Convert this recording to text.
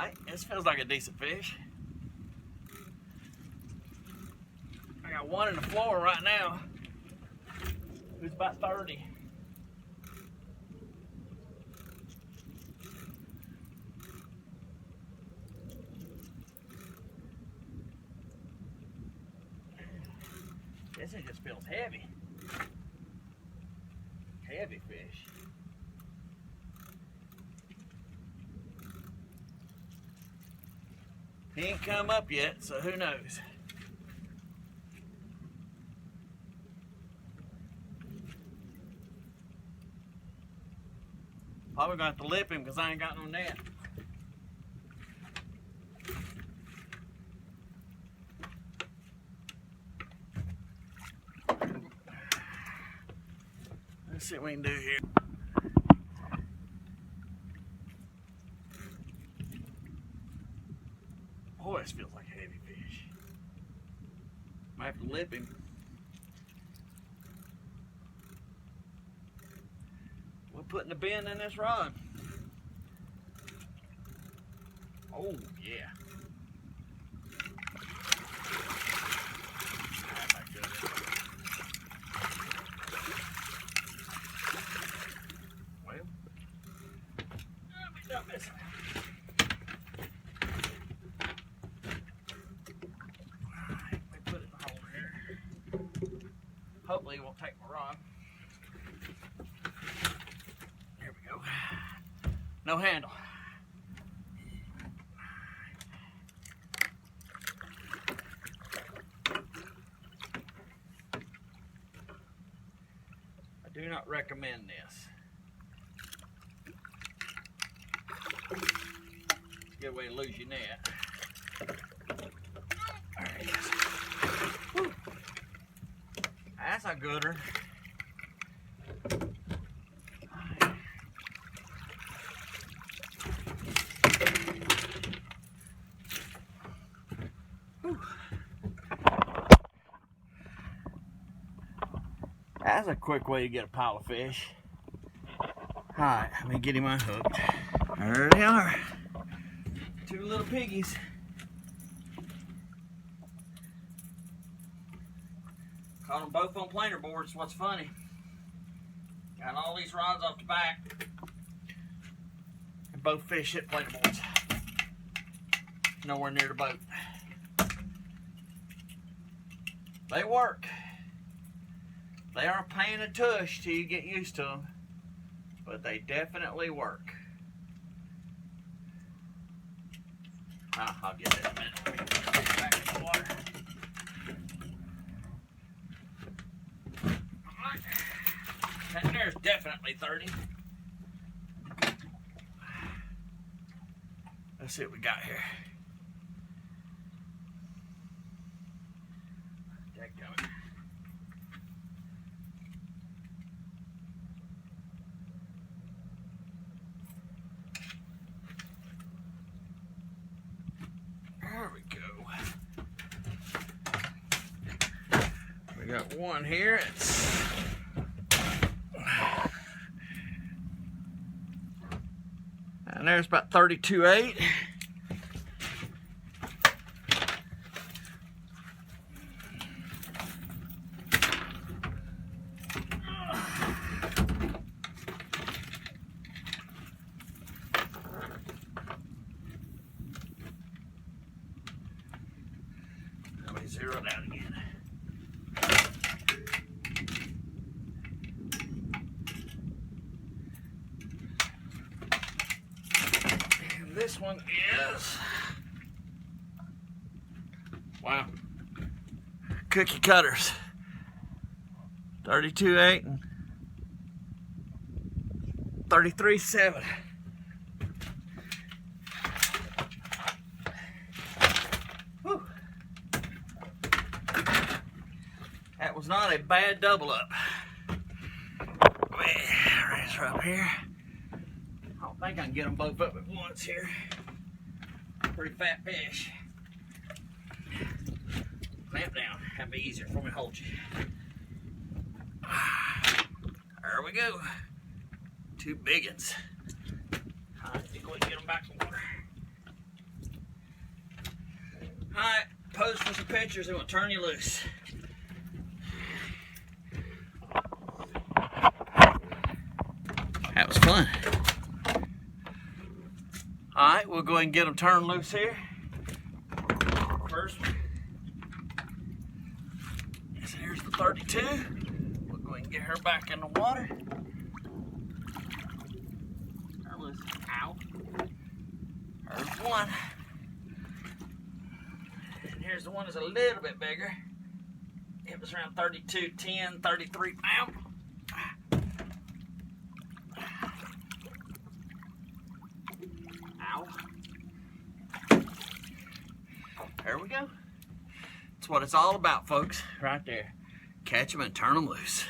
Alright, this feels like a decent fish. I got one in the floor right now. Who's about 30. This one just feels heavy. Heavy fish. He ain't come up yet, so who knows? Probably gonna have to lip him because I ain't got no net. Let's see what we can do here. Oh, this feels like a heavy fish. Might have to lip him. We're putting the bend in this rod. Oh, yeah. Well, we done this. Hopefully it won't take my rod. There we go. No handle. I do not recommend this. It's a good way to lose your net. There it is. Woo. That's a gooder. That's a quick way to get a pile of fish. Alright, let me get him unhooked. There they are. Two little piggies. Caught them both on planer boards. What's funny? Got all these rods off the back. And both fish hit planer boards. Nowhere near the boat. They work. They are a pain in the tush till you get used to them. But they definitely work. I'll get it in a minute. Let me get it back in the water. That there's definitely 30. Let's see what we got here. Dadgummit. There we go. We got one here. And there's about 32.8. Let me zero it out again. This one is, wow, cookie cutters, 32.8 and 33.7. Whew. That was not a bad double up. Raise her up here. I think I can get them both up at once here. Pretty fat fish. Clamp down. That'd be easier for me to hold you. There we go. Two big ones. I think we can get them back in the water. pictures and we'll turn you loose. That was fun. Alright, we'll go ahead and get them turned loose here. First one. So here's the 32. We'll go ahead and get her back in the water. Turn loose. Ow. There's one. And here's the one that's a little bit bigger. It was around 32, 10, 33 pounds. Ow. There we go. That's what it's all about, folks. Right there. Catch them and turn them loose.